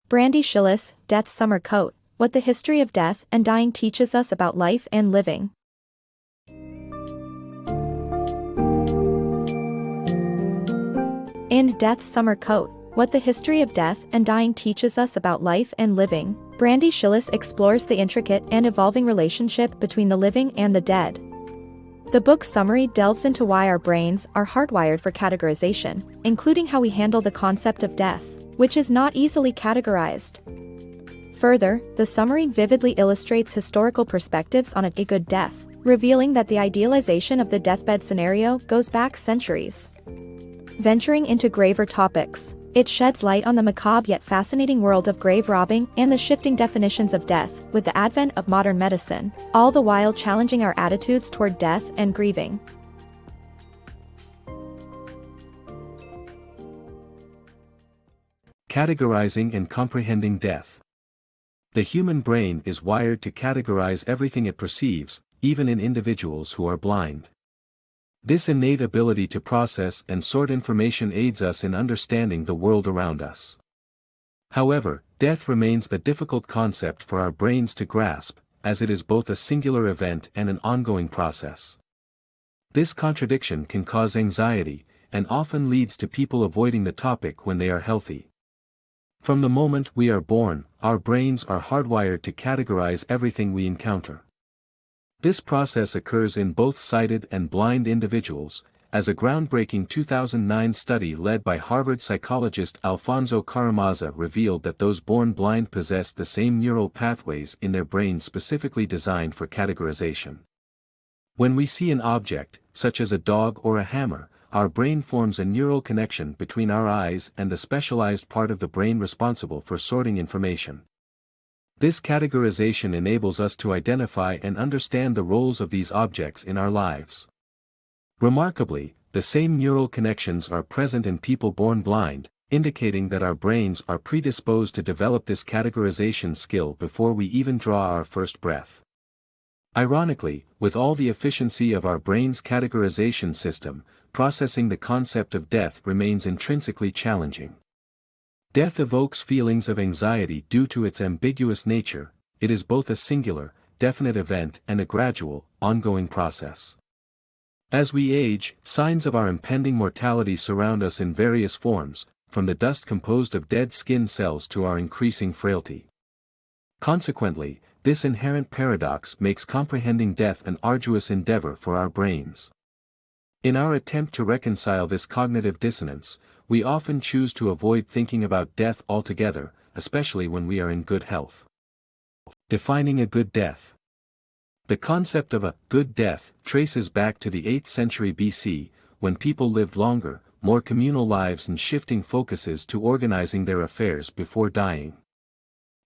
Brandy Schillace, Death's Summer Coat, What the History of Death and Dying Teaches Us About Life and Living. And Death's Summer Coat, What the History of Death and Dying Teaches Us About Life and Living. Brandy Schillace explores the intricate and evolving relationship between the living and the dead. The book's summary delves into why our brains are hardwired for categorization, including how we handle the concept of death, which is not easily categorized. Further, the summary vividly illustrates historical perspectives on a good death, revealing that the idealization of the deathbed scenario goes back centuries. Venturing into graver topics, it sheds light on the macabre yet fascinating world of grave robbing and the shifting definitions of death with the advent of modern medicine, all the while challenging our attitudes toward death and grieving. Categorizing and comprehending death. The human brain is wired to categorize everything it perceives, even in individuals who are blind. This innate ability to process and sort information aids us in understanding the world around us. However, death remains a difficult concept for our brains to grasp, as it is both a singular event and an ongoing process. This contradiction can cause anxiety, and often leads to people avoiding the topic when they are healthy. From the moment we are born, our brains are hardwired to categorize everything we encounter. This process occurs in both sighted and blind individuals, as a groundbreaking 2009 study led by Harvard psychologist Alfonso Caramaza revealed that those born blind possess the same neural pathways in their brains specifically designed for categorization. When we see an object, such as a dog or a hammer, our brain forms a neural connection between our eyes and the specialized part of the brain responsible for sorting information. This categorization enables us to identify and understand the roles of these objects in our lives. Remarkably, the same neural connections are present in people born blind, indicating that our brains are predisposed to develop this categorization skill before we even draw our first breath. Ironically, with all the efficiency of our brain's categorization system, processing the concept of death remains intrinsically challenging. Death evokes feelings of anxiety due to its ambiguous nature. It is both a singular, definite event and a gradual, ongoing process. As we age, signs of our impending mortality surround us in various forms, from the dust composed of dead skin cells to our increasing frailty. Consequently, this inherent paradox makes comprehending death an arduous endeavor for our brains. In our attempt to reconcile this cognitive dissonance, we often choose to avoid thinking about death altogether, especially when we are in good health. Defining a good death. The concept of a good death traces back to the 8th century BC, when people lived longer, more communal lives and shifting focuses to organizing their affairs before dying.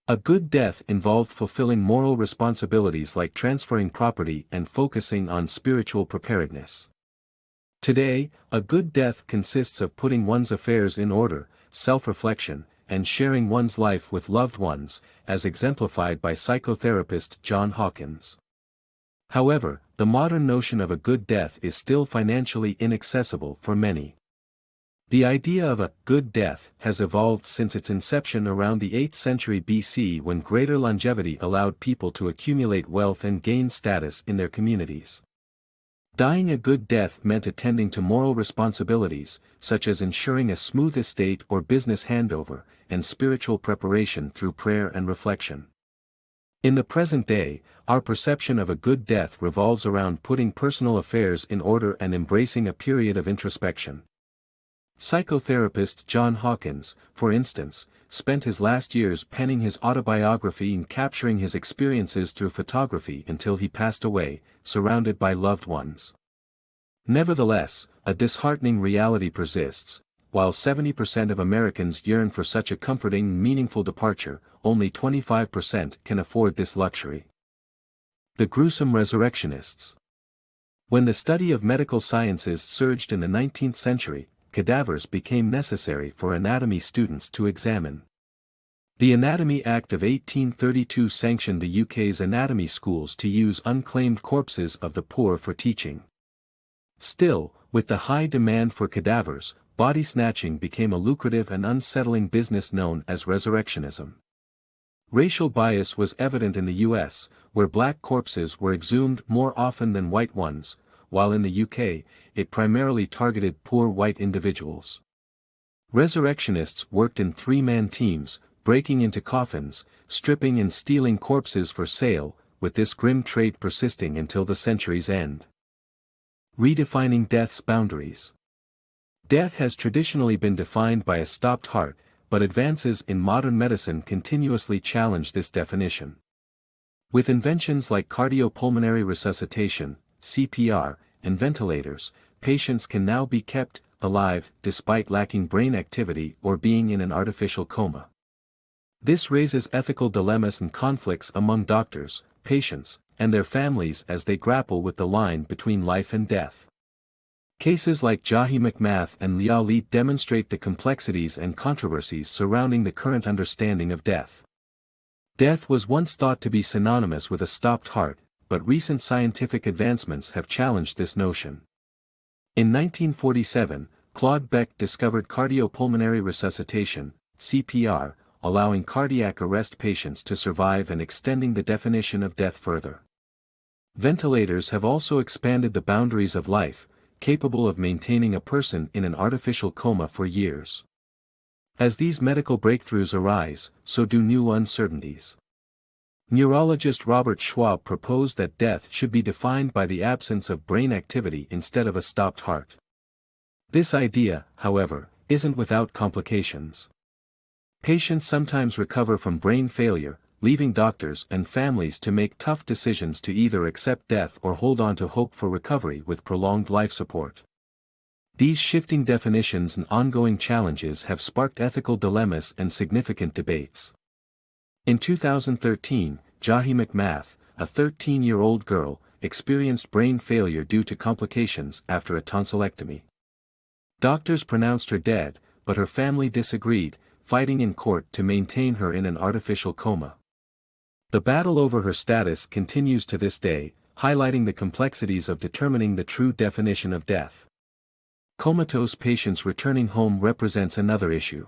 A good death involved fulfilling moral responsibilities like transferring property and focusing on spiritual preparedness. Today, a good death consists of putting one's affairs in order, self-reflection, and sharing one's life with loved ones, as exemplified by psychotherapist John Hawkins. However, the modern notion of a good death is still financially inaccessible for many. The idea of a good death has evolved since its inception around the 8th century BC, when greater longevity allowed people to accumulate wealth and gain status in their communities. Dying a good death meant attending to moral responsibilities, such as ensuring a smooth estate or business handover, and spiritual preparation through prayer and reflection. In the present day, our perception of a good death revolves around putting personal affairs in order and embracing a period of introspection. Psychotherapist John Hawkins, for instance, spent his last years penning his autobiography and capturing his experiences through photography until he passed away, surrounded by loved ones. Nevertheless, a disheartening reality persists. While 70% of Americans yearn for such a comforting, meaningful departure, only 25% can afford this luxury. The Gruesome Resurrectionists. When the study of medical sciences surged in the 19th century, cadavers became necessary for anatomy students to examine. The Anatomy Act of 1832 sanctioned the UK's anatomy schools to use unclaimed corpses of the poor for teaching. Still, with the high demand for cadavers, body snatching became a lucrative and unsettling business known as resurrectionism. Racial bias was evident in the US, where black corpses were exhumed more often than white ones, while in the UK, it primarily targeted poor white individuals. Resurrectionists worked in three-man teams, breaking into coffins, stripping and stealing corpses for sale, with this grim trade persisting until the century's end. Redefining death's boundaries. Death has traditionally been defined by a stopped heart, but advances in modern medicine continuously challenge this definition. With inventions like cardiopulmonary resuscitation, CPR, and ventilators, patients can now be kept alive despite lacking brain activity or being in an artificial coma. This raises ethical dilemmas and conflicts among doctors, patients, and their families as they grapple with the line between life and death. Cases like Jahi McMath and Liao Li demonstrate the complexities and controversies surrounding the current understanding of death. Death was once thought to be synonymous with a stopped heart, but recent scientific advancements have challenged this notion. In 1947, Claude Beck discovered cardiopulmonary resuscitation, CPR, allowing cardiac arrest patients to survive and extending the definition of death further. Ventilators have also expanded the boundaries of life, capable of maintaining a person in an artificial coma for years. As these medical breakthroughs arise, so do new uncertainties. Neurologist Robert Schwab proposed that death should be defined by the absence of brain activity instead of a stopped heart. This idea, however, isn't without complications. Patients sometimes recover from brain failure, leaving doctors and families to make tough decisions to either accept death or hold on to hope for recovery with prolonged life support. These shifting definitions and ongoing challenges have sparked ethical dilemmas and significant debates. In 2013, Jahi McMath, a 13-year-old girl, experienced brain failure due to complications after a tonsillectomy. Doctors pronounced her dead, but her family disagreed, fighting in court to maintain her in an artificial coma. The battle over her status continues to this day, highlighting the complexities of determining the true definition of death. Comatose patients returning home represents another issue.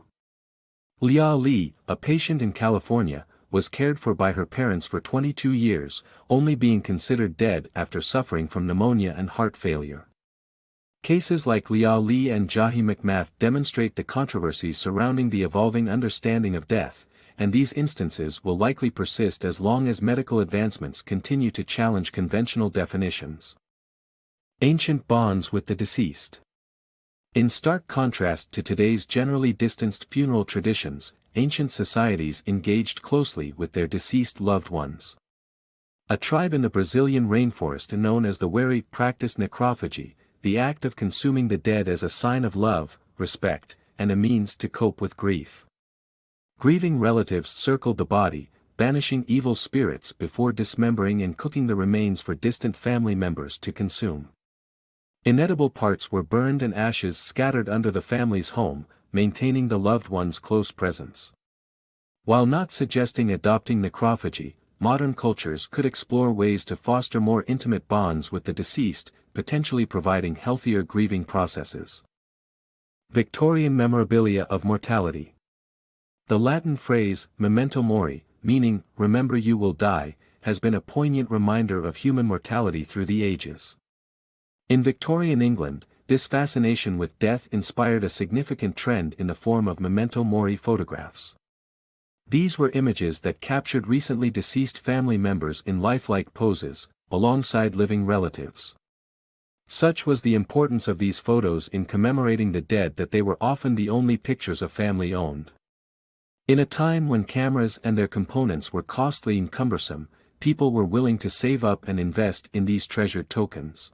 Liao Li, a patient in California, was cared for by her parents for 22 years, only being considered dead after suffering from pneumonia and heart failure. Cases like Liao Li and Jahi McMath demonstrate the controversies surrounding the evolving understanding of death, and these instances will likely persist as long as medical advancements continue to challenge conventional definitions. Ancient bonds with the deceased. In stark contrast to today's generally distanced funeral traditions, ancient societies engaged closely with their deceased loved ones. A tribe in the Brazilian rainforest known as the Wari practiced necrophagy, the act of consuming the dead as a sign of love, respect, and a means to cope with grief. Grieving relatives circled the body, banishing evil spirits before dismembering and cooking the remains for distant family members to consume. Inedible parts were burned and ashes scattered under the family's home, maintaining the loved one's close presence. While not suggesting adopting necrophagy, modern cultures could explore ways to foster more intimate bonds with the deceased, potentially providing healthier grieving processes. Victorian memorabilia of mortality. The Latin phrase, memento mori, meaning, remember you will die, has been a poignant reminder of human mortality through the ages. In Victorian England, this fascination with death inspired a significant trend in the form of memento mori photographs. These were images that captured recently deceased family members in lifelike poses, alongside living relatives. Such was the importance of these photos in commemorating the dead that they were often the only pictures a family owned. In a time when cameras and their components were costly and cumbersome, people were willing to save up and invest in these treasured tokens.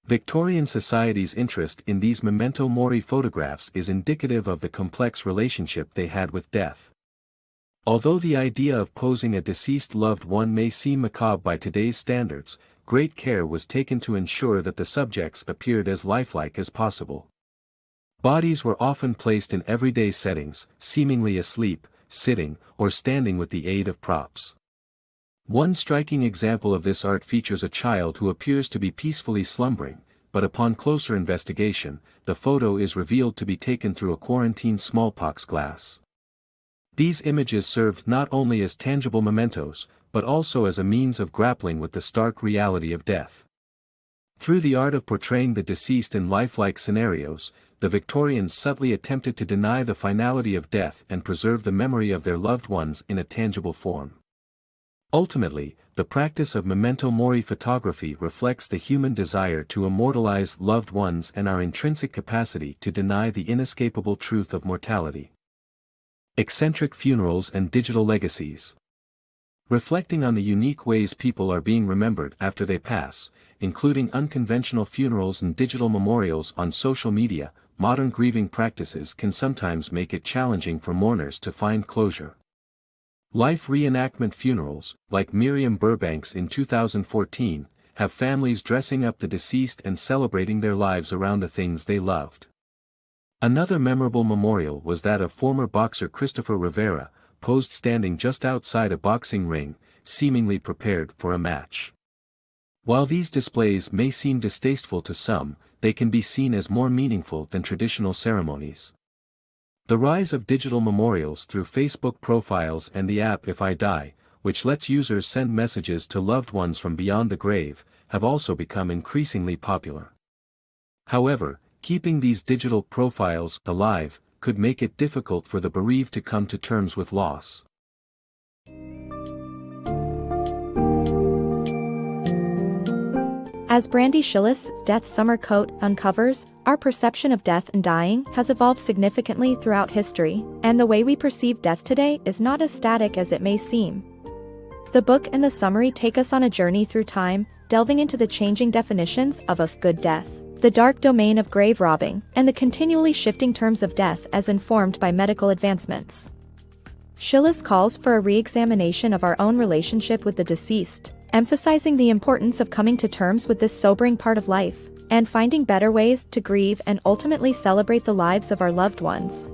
Victorian society's interest in these memento mori photographs is indicative of the complex relationship they had with death. Although the idea of posing a deceased loved one may seem macabre by today's standards, great care was taken to ensure that the subjects appeared as lifelike as possible. Bodies were often placed in everyday settings, seemingly asleep, sitting, or standing with the aid of props. One striking example of this art features a child who appears to be peacefully slumbering, but upon closer investigation, the photo is revealed to be taken through a quarantine smallpox glass. These images served not only as tangible mementos, but also as a means of grappling with the stark reality of death. Through the art of portraying the deceased in lifelike scenarios, the Victorians subtly attempted to deny the finality of death and preserve the memory of their loved ones in a tangible form. Ultimately, the practice of memento mori photography reflects the human desire to immortalize loved ones and our intrinsic capacity to deny the inescapable truth of mortality. Eccentric funerals and digital legacies. Reflecting on the unique ways people are being remembered after they pass, including unconventional funerals and digital memorials on social media, modern grieving practices can sometimes make it challenging for mourners to find closure. Life reenactment funerals, like Miriam Burbank's in 2014, have families dressing up the deceased and celebrating their lives around the things they loved. Another memorable memorial was that of former boxer Christopher Rivera, posed standing just outside a boxing ring, seemingly prepared for a match. While these displays may seem distasteful to some, they can be seen as more meaningful than traditional ceremonies. The rise of digital memorials through Facebook profiles and the app If I Die, which lets users send messages to loved ones from beyond the grave, have also become increasingly popular. However, keeping these digital profiles alive could make it difficult for the bereaved to come to terms with loss. As Brandy Schillace's Death Summer Coat uncovers, our perception of death and dying has evolved significantly throughout history, and the way we perceive death today is not as static as it may seem. The book and the summary take us on a journey through time, delving into the changing definitions of a good death, the dark domain of grave robbing, and the continually shifting terms of death as informed by medical advancements. Schillace calls for a re-examination of our own relationship with the deceased, emphasizing the importance of coming to terms with this sobering part of life, and finding better ways to grieve and ultimately celebrate the lives of our loved ones.